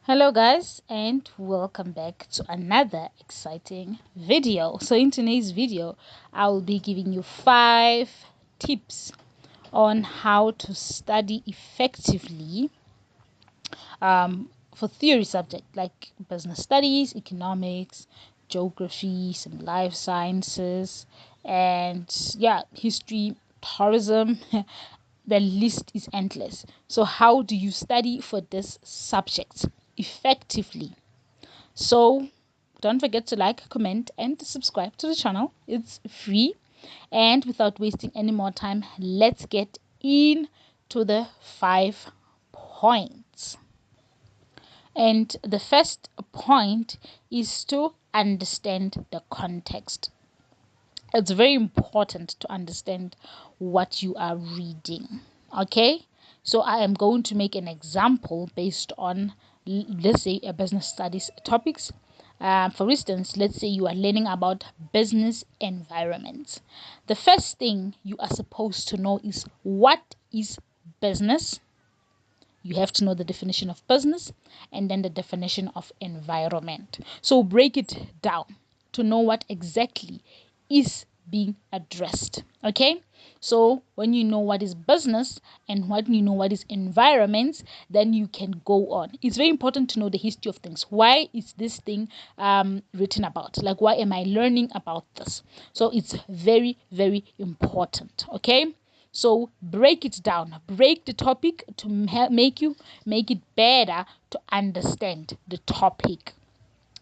Hello guys, and welcome back to another exciting video. So in today's video I will be giving you 5 tips on how to study effectively for theory subject like business studies, economics, geography, some life sciences, and history, tourism. The list is endless. So how do you study for this subject effectively? So don't forget to like, comment, and subscribe to the channel. It's free. And without wasting any more time, let's get into the 5 points. And the first point is to understand the context. It's very important to understand what you are reading. Okay, so I am going to make an example based on, let's say, a business studies topics. For instance, let's say you are learning about business environments. The first thing you are supposed to know is what is business. You have to know the definition of business and then the definition of environment. So break it down to know what exactly is being addressed. Okay, so when you know what is business and when you know what is environment, then you can go on. It's very important to know the history of things. Why is this thing written about? Like, why am I learning about this? So it's very, very important. Okay, so break it down, break the topic to make it better to understand the topic.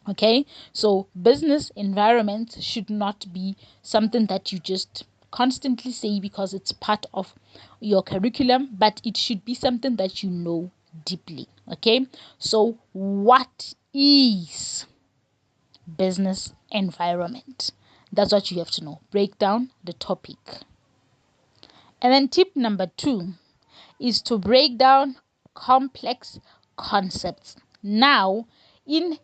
Okay, so business environment should not be something that you just constantly say because it's part of your curriculum, but it should be something that you know deeply. Okay, so what is business environment? That's what you have to know. Break down the topic. And then tip number 2 is to break down complex concepts. Now, in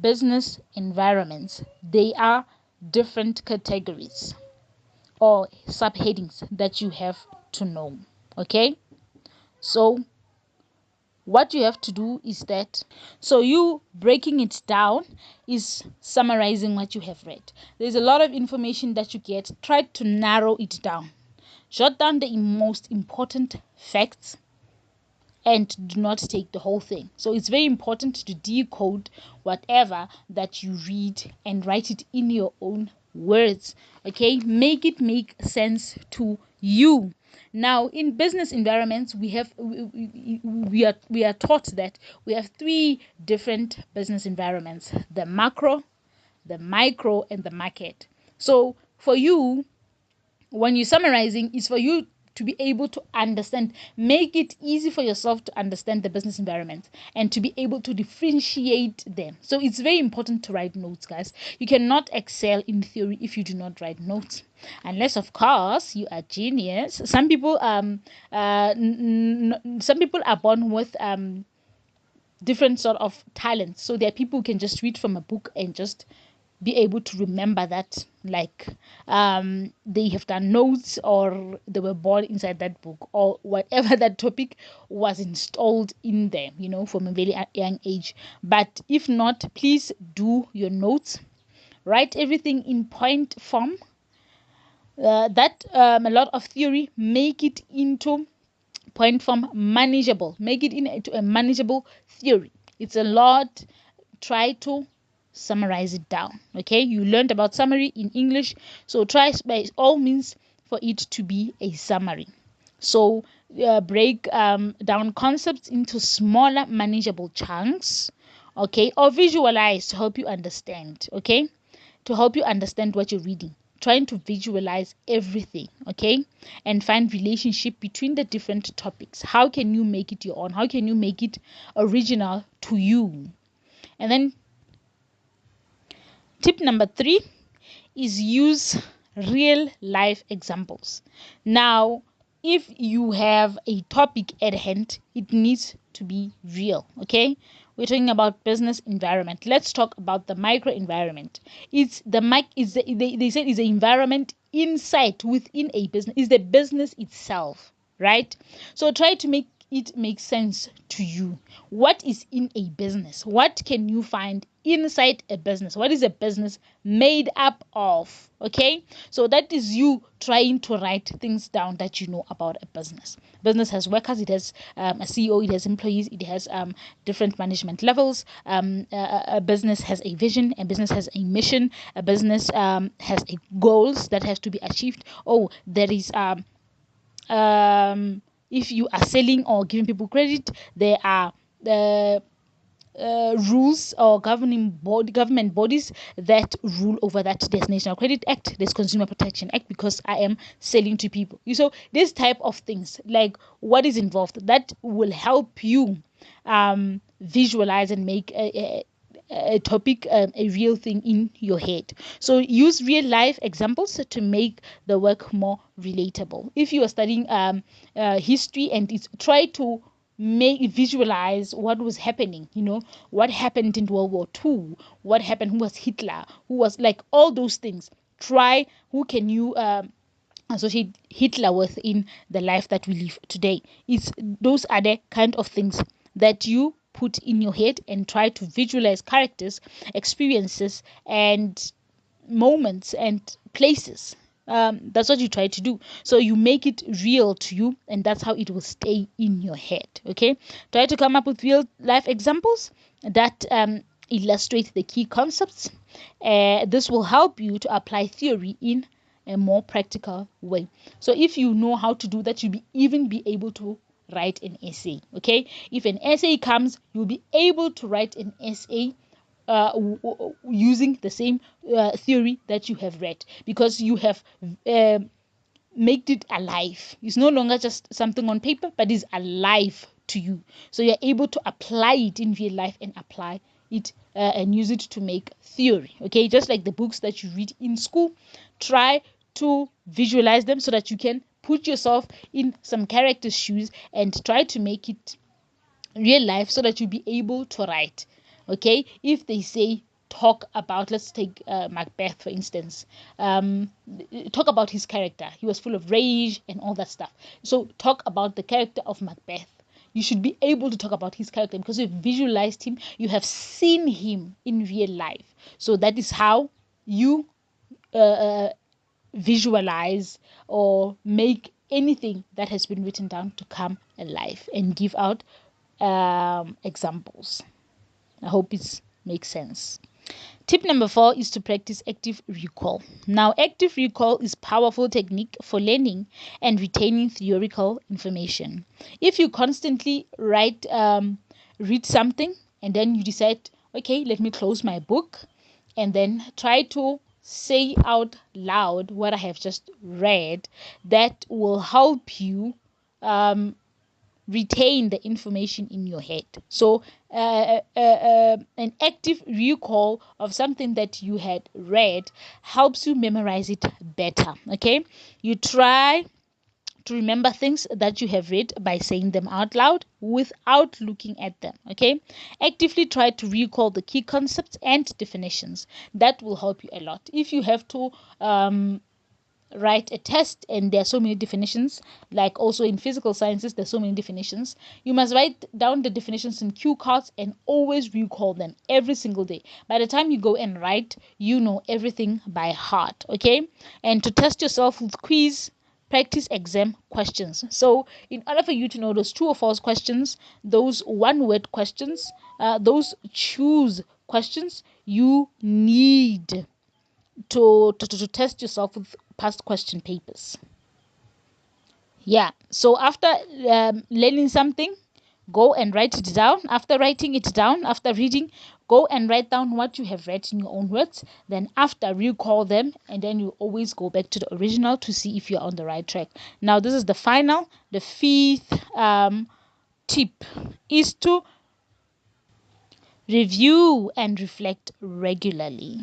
business environments, they are different categories or subheadings that you have to know. Okay, so what you have to do is that, so you breaking it down is summarizing what you have read. There's a lot of information that you get. Try to narrow it down. Jot down the most important facts and do not take the whole thing. So it's very important to decode whatever that you read and write it in your own words. Okay, make it make sense to you. Now, in business environments, we are taught that we have 3 different business environments: the macro, the micro, and the market. So for you, when you're summarizing, is for you to be able to understand, make it easy for yourself to understand the business environment and to be able to differentiate them. So it's very important to write notes, guys. You cannot excel in theory if you do not write notes, unless of course you are genius. Some people some people are born with different sort of talents. So there are people who can just read from a book and just be able to remember that, like they have done notes or they were born inside that book or whatever that topic was installed in them, from a very young age. But if not, please do your notes, write everything in point form. That a lot of theory, make it into point form, manageable, make it into a manageable theory. It's a lot. Try to summarize it down. Okay, you learned about summary in English, so try by all means for it to be a summary. So break down concepts into smaller manageable chunks, okay, or visualize to help you understand. Okay, to help you understand what you're reading, trying to visualize everything. Okay, and find relationship between the different topics. How can you make it your own? How can you make it original to you? And then tip number 3 is use real life examples. Now, if you have a topic at hand, it needs to be real. Okay, we're talking about business environment. Let's talk about the micro environment. It's the they said is the environment inside, within a business, is the business itself, right? So try to make it make sense to you? What is in a business? What can you find inside a business? What is a business made up of? Okay, so that is you trying to write things down that you know about a business. Business has workers, it has a CEO, it has employees, it has different management levels. A business has a vision, a business has a mission, a business has a goals that has to be achieved. Oh, there is if you are selling or giving people credit, there are the rules or government bodies that rule over that. There's National Credit Act, there's Consumer Protection Act, because I am selling to people. So this type of things, like what is involved, that will help you visualize and make a topic a real thing in your head. So use real life examples to make the work more relatable. If you are studying history, and it's try to visualize what was happening, what happened in World War II, what happened, who was Hitler, who was, like, all those things. Try, who can you associate Hitler with in the life that we live today. Those are the kind of things that you put in your head and try to visualize characters, experiences, and moments and places. That's what you try to do. So you make it real to you, and that's how it will stay in your head. Okay, try to come up with real life examples that illustrate the key concepts. This will help you to apply theory in a more practical way. So if you know how to do that, you'll even be able to write an essay. Okay, if an essay comes, you'll be able to write an essay using the same theory that you have read, because you have made it alive. It's no longer just something on paper, but it's alive to you. So you're able to apply it in real life and apply it and use it to make theory. Okay, just like the books that you read in school, try to visualize them so that you can put yourself in some character's shoes and try to make it real life so that you'll be able to write. Okay, if they say talk about, let's take Macbeth for instance, talk about his character. He was full of rage and all that stuff. So talk about the character of Macbeth. You should be able to talk about his character because you've visualized him, you have seen him in real life. So that is how you visualize or make anything that has been written down to come alive and give out examples. I hope it makes sense. Tip number 4 is to practice active recall. Now, active recall is a powerful technique for learning and retaining theoretical information. If you constantly read something and then you decide, okay, let me close my book and then try to say out loud what I have just read, that will help you retain the information in your head. So an active recall of something that you had read helps you memorize it better. Okay, you try to remember things that you have read by saying them out loud without looking at them. Okay, actively try to recall the key concepts and definitions. That will help you a lot. If you have to write a test and there are so many definitions, like also in physical sciences there's so many definitions, you must write down the definitions in cue cards and always recall them every single day. By the time you go and write, you know everything by heart. Okay, and to test yourself with quiz, practice exam questions. So in order for you to know those true or false questions, those one word questions, those choose questions, you need to test yourself with past question papers. Yeah, so after learning something, go and write it down. After writing it down, after reading, go and write down what you have read in your own words. Then after, recall them, and then you always go back to the original to see if you're on the right track. Now this is the fifth tip is to review and reflect regularly.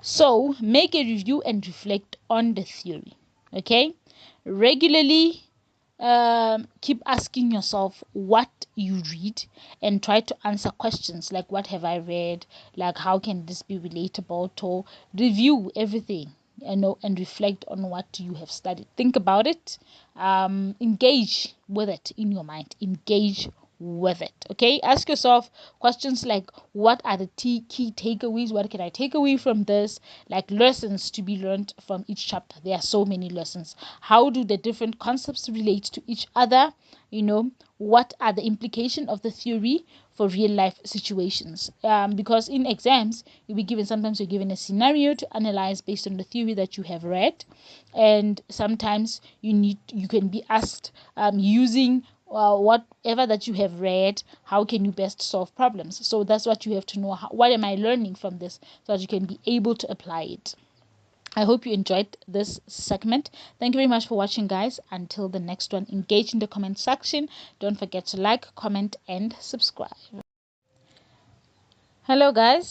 So make a review and reflect on the theory. Okay, regularly keep asking yourself what you read and try to answer questions like what have I read, like how can this be relatable, to review everything. and reflect on what you have studied. Think about it. Engage with it in your mind. Engage with it. Okay, ask yourself questions like, what are the key takeaways? What can I take away from this? Like lessons to be learned from each chapter. There are so many lessons. How do the different concepts relate to each other? What are the implications of the theory for real life situations? Because in exams sometimes you're given a scenario to analyze based on the theory that you have read, and sometimes you can be asked, using whatever that you have read, how can you best solve problems? So that's what you have to know. What am I learning from this, so that you can be able to apply it. I hope you enjoyed this segment. Thank you very much for watching, guys. Until the next one, engage in the comment section. Don't forget to like, comment, and subscribe. Hello, guys.